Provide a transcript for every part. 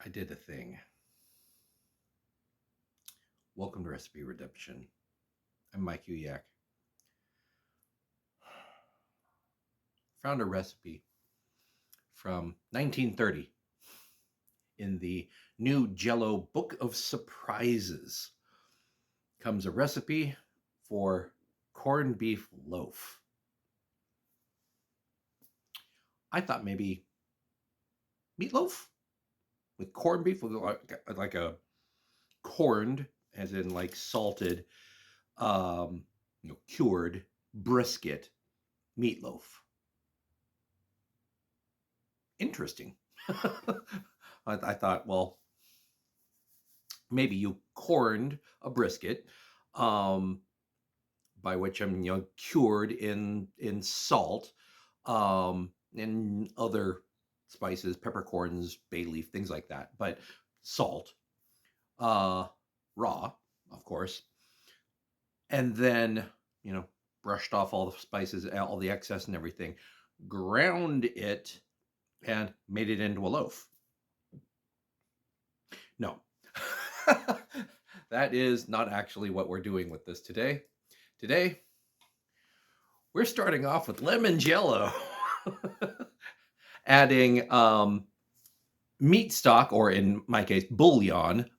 I did a thing. Welcome to Recipe Redemption. I'm MacLeod. Found a recipe from 1930 in the new Jell-O Book of Surprises. Comes a recipe for corned beef loaf. I thought maybe meatloaf with corned beef, like a corned, as in like salted, cured brisket meatloaf. Interesting. I thought, well, maybe you corned a brisket, by which I'm cured in salt, and other spices, peppercorns, bay leaf, things like that. But salt, raw, of course, and then brushed off all the spices, all the excess and everything, ground it, and made it into a loaf. No, that is not actually what we're doing with this today. Today, we're starting off with lemon Jell-O, adding meat stock, or in my case, bouillon,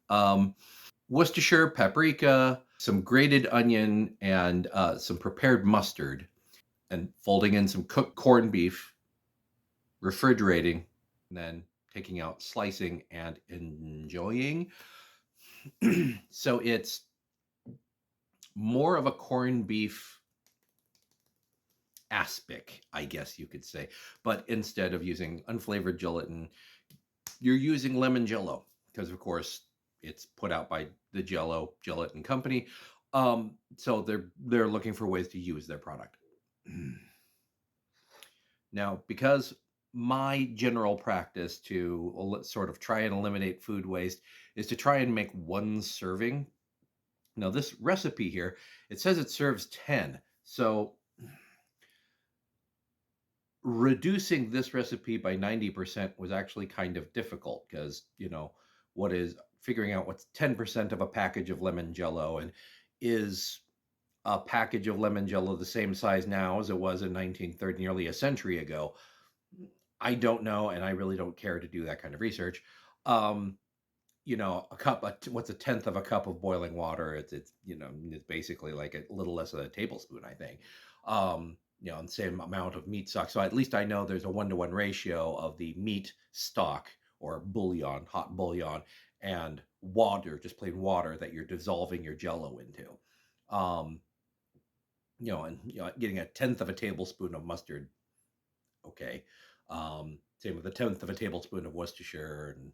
Worcestershire, paprika, some grated onion, and some prepared mustard, and folding in some cooked corned beef, refrigerating, and then taking out, slicing, and enjoying. So it's more of a corned beef aspic, I guess you could say. But instead of using unflavored gelatin, you're using lemon Jell-O, because of course it's put out by the Jell-O Gelatin Company. So they're looking for ways to use their product. Now, because my general practice to sort of try and eliminate food waste is to try and make one serving. Now, this recipe here, it says it serves 10. So reducing this recipe by 90% was actually kind of difficult, because, what is figuring out what's 10% of a package of lemon Jell-O, and is a package of lemon Jell-O the same size now as it was in 1930, nearly a century ago? I don't know, and I really don't care to do that kind of research. A cup, what's a tenth of a cup of boiling water? It's basically like a little less than a tablespoon, I think. And the same amount of meat stock. So at least I know there's a 1-to-1 ratio of the meat stock, or bouillon, hot bouillon, and water, just plain water, that you're dissolving your Jell-O into. Getting a tenth of a tablespoon of mustard. Okay. Same with a tenth of a tablespoon of Worcestershire, and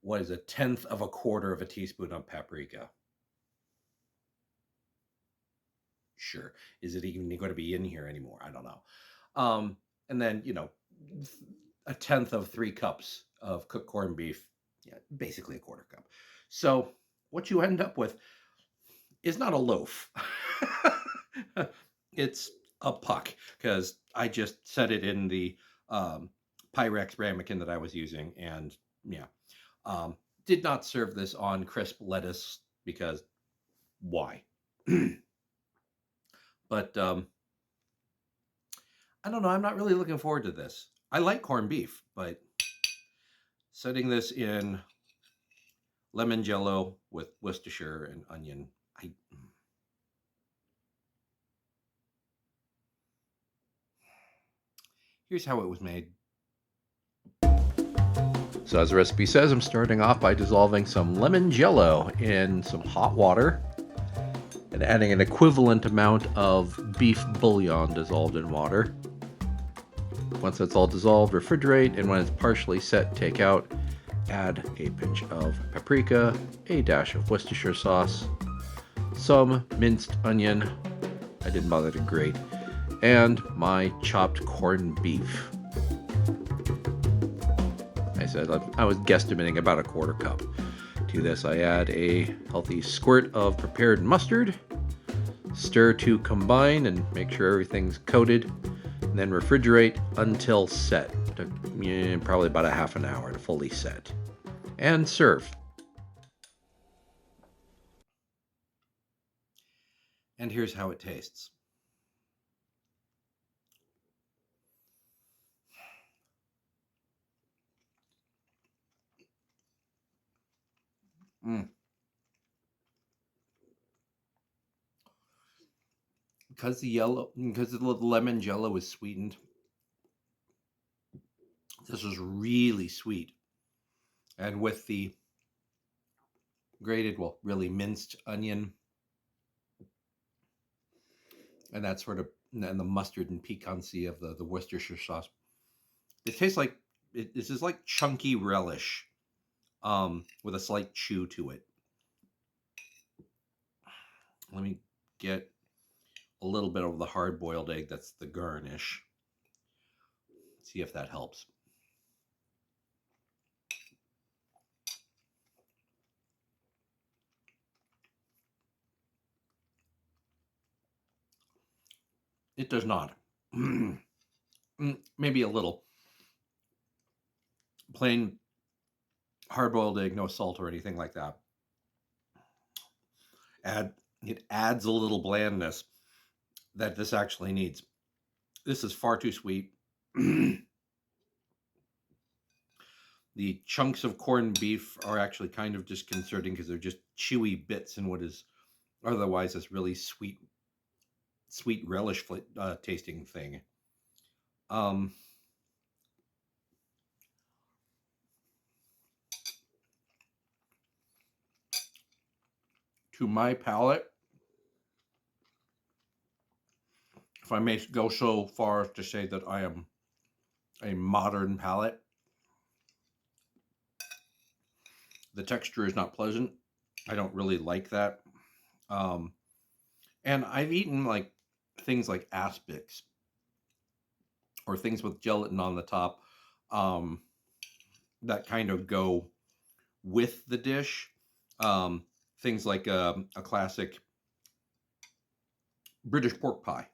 what is a tenth of a quarter of a teaspoon of paprika? Sure. Is it even going to be in here anymore? I don't know. And then, a tenth of 3 cups of cooked corned beef. Yeah, basically a quarter cup. So what you end up with is not a loaf. It's a puck, because I just set it in the Pyrex ramekin that I was using, and did not serve this on crisp lettuce, because why? But I don't know. I'm not really looking forward to this. I like corned beef, but setting this in lemon Jell-O with Worcestershire and onion, here's how it was made. So as the recipe says, I'm starting off by dissolving some lemon Jell-O in some hot water and adding an equivalent amount of beef bouillon dissolved in water. Once that's all dissolved, refrigerate, and when it's partially set, take out. Add a pinch of paprika, a dash of Worcestershire sauce, some minced onion. I didn't bother to grate. And my chopped corned beef. I said I was guesstimating about a quarter cup. To this, I add a healthy squirt of prepared mustard. Stir to combine and make sure everything's coated. And then refrigerate until set. Probably about a half an hour to fully set. And serve. And here's how it tastes. Because the lemon jello is sweetened, this is really sweet. And with the grated, really minced onion, and that sort of, and the mustard and piquancy of the Worcestershire sauce, it tastes like, this is like chunky relish, with a slight chew to it. Let me get a little bit of the hard-boiled egg that's the garnish. See if that helps. It does not. Maybe a little. Plain hard-boiled egg, no salt or anything like that. It adds a little blandness that this actually needs. This is far too sweet. The chunks of corned beef are actually kind of disconcerting because they're just chewy bits in what is otherwise this really sweet relish tasting thing. To my palate, if I may go so far as to say that I am a modern palate, the texture is not pleasant. I don't really like that. And I've eaten like things like aspics or things with gelatin on the top, that kind of go with the dish. Things like a classic British pork pie.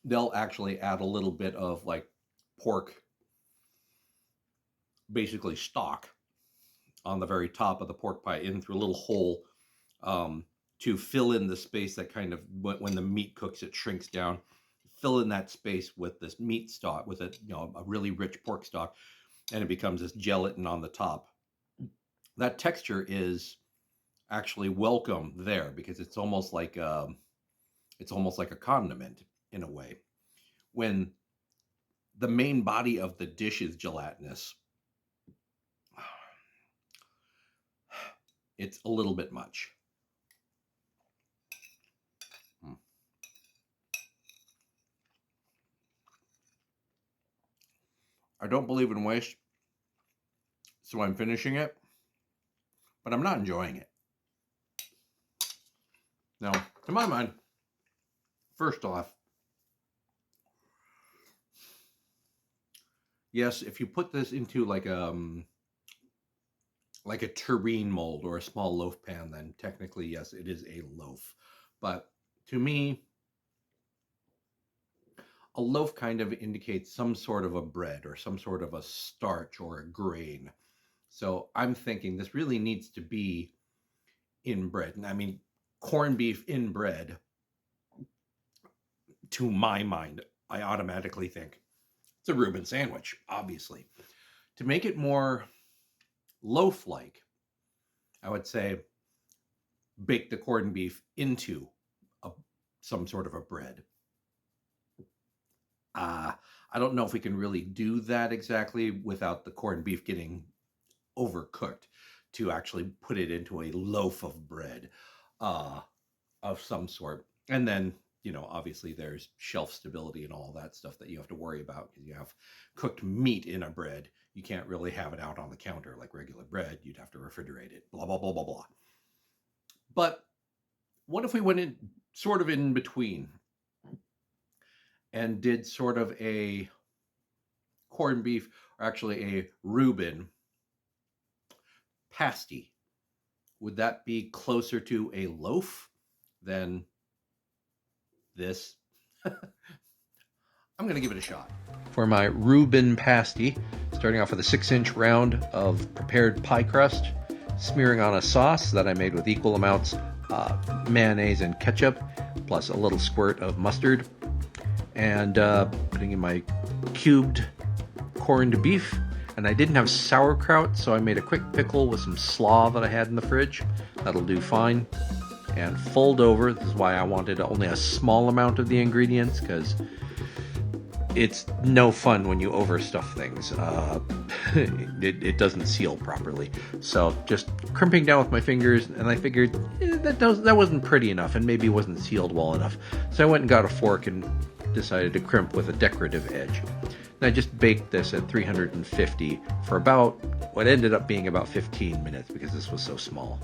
They'll actually add a little bit of like pork, basically stock, on the very top of the pork pie in through a little hole, to fill in the space that kind of, when the meat cooks, it shrinks down. Fill in that space with this meat stock, with a really rich pork stock, and it becomes this gelatin on the top. That texture is actually welcome there because it's almost like a condiment in a way. When the main body of the dish is gelatinous, it's a little bit much. I don't believe in waste, so I'm finishing it, but I'm not enjoying it. Now, to my mind, first off, yes, if you put this into like a terrine mold or a small loaf pan, then technically, yes, it is a loaf. But to me, a loaf kind of indicates some sort of a bread or some sort of a starch or a grain. So I'm thinking this really needs to be in bread. And I mean, corned beef in bread, to my mind, I automatically think it's a Reuben sandwich, obviously. To make it more loaf-like, I would say bake the corned beef into some sort of a bread. I don't know if we can really do that exactly without the corned beef getting overcooked to actually put it into a loaf of bread of some sort. And then obviously there's shelf stability and all that stuff that you have to worry about because you have cooked meat in a bread. You can't really have it out on the counter like regular bread. You'd have to refrigerate it, blah, blah, blah, blah, blah. But what if we went in sort of in between and did sort of a corned beef, or actually a Reuben pasty? Would that be closer to a loaf than this? I'm going to give it a shot. For my Reuben pasty, starting off with a 6-inch round of prepared pie crust, smearing on a sauce that I made with equal amounts mayonnaise and ketchup, plus a little squirt of mustard, and putting in my cubed corned beef. And I didn't have sauerkraut, so I made a quick pickle with some slaw that I had in the fridge. That'll do fine. And fold over. This is why I wanted only a small amount of the ingredients, because it's no fun when you overstuff things. It doesn't seal properly. So just crimping down with my fingers, and I figured that wasn't pretty enough, and maybe it wasn't sealed well enough. So I went and got a fork and decided to crimp with a decorative edge. And I just baked this at 350 for about what ended up being about 15 minutes because this was so small.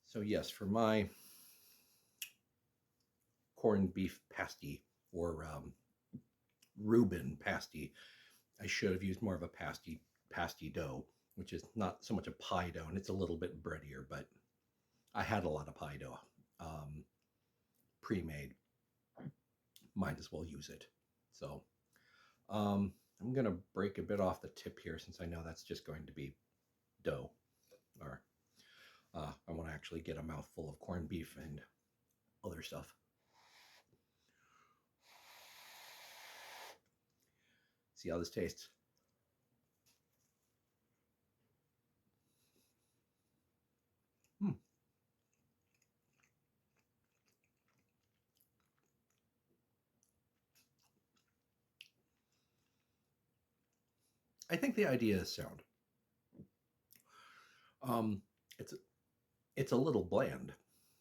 So yes, for my corned beef pasty, or Reuben pasty, I should have used more of a pasty dough, which is not so much a pie dough, and it's a little bit breadier, but I had a lot of pie dough pre-made. Might as well use it. So I'm going to break a bit off the tip here, since I know that's just going to be dough. Or I want to actually get a mouthful of corned beef and other stuff. See how this tastes. I think the idea is sound. It's a little bland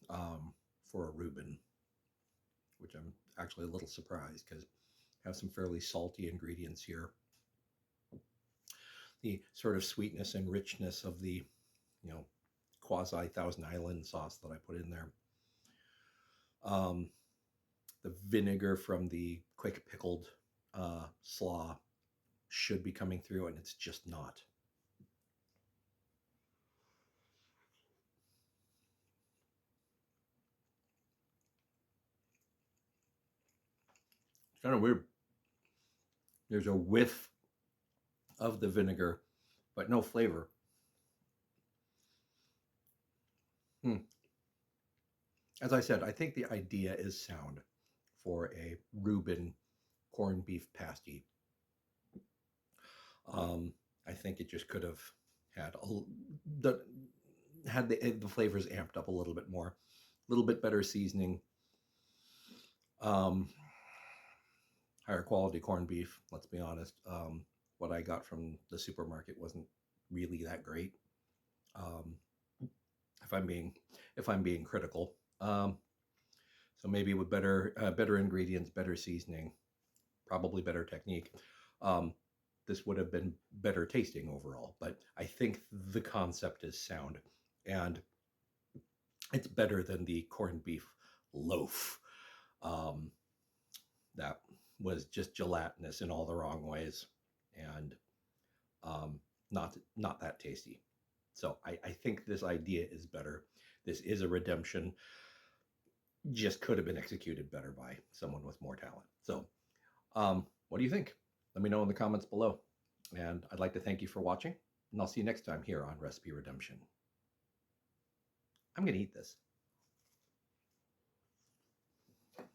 for a Reuben, which I'm actually a little surprised because I have some fairly salty ingredients here. The sort of sweetness and richness of the, quasi Thousand Island sauce that I put in there. The vinegar from the quick pickled slaw should be coming through, and it's just not. It's kind of weird. There's a whiff of the vinegar, but no flavor. As I said, I think the idea is sound for a Reuben corned beef pasty. I think it just could have had the flavors amped up a little bit more, a little bit better seasoning, higher quality corned beef. Let's be honest. What I got from the supermarket wasn't really that great. If I'm being critical. So maybe with better ingredients, better seasoning, probably better technique, this would have been better tasting overall. But I think the concept is sound, and it's better than the corned beef loaf. That was just gelatinous in all the wrong ways, and not that tasty. So I think this idea is better. This is a redemption. Just could have been executed better by someone with more talent. So what do you think? Let me know in the comments below. And I'd like to thank you for watching, and I'll see you next time here on Recipe Redemption. I'm going to eat this.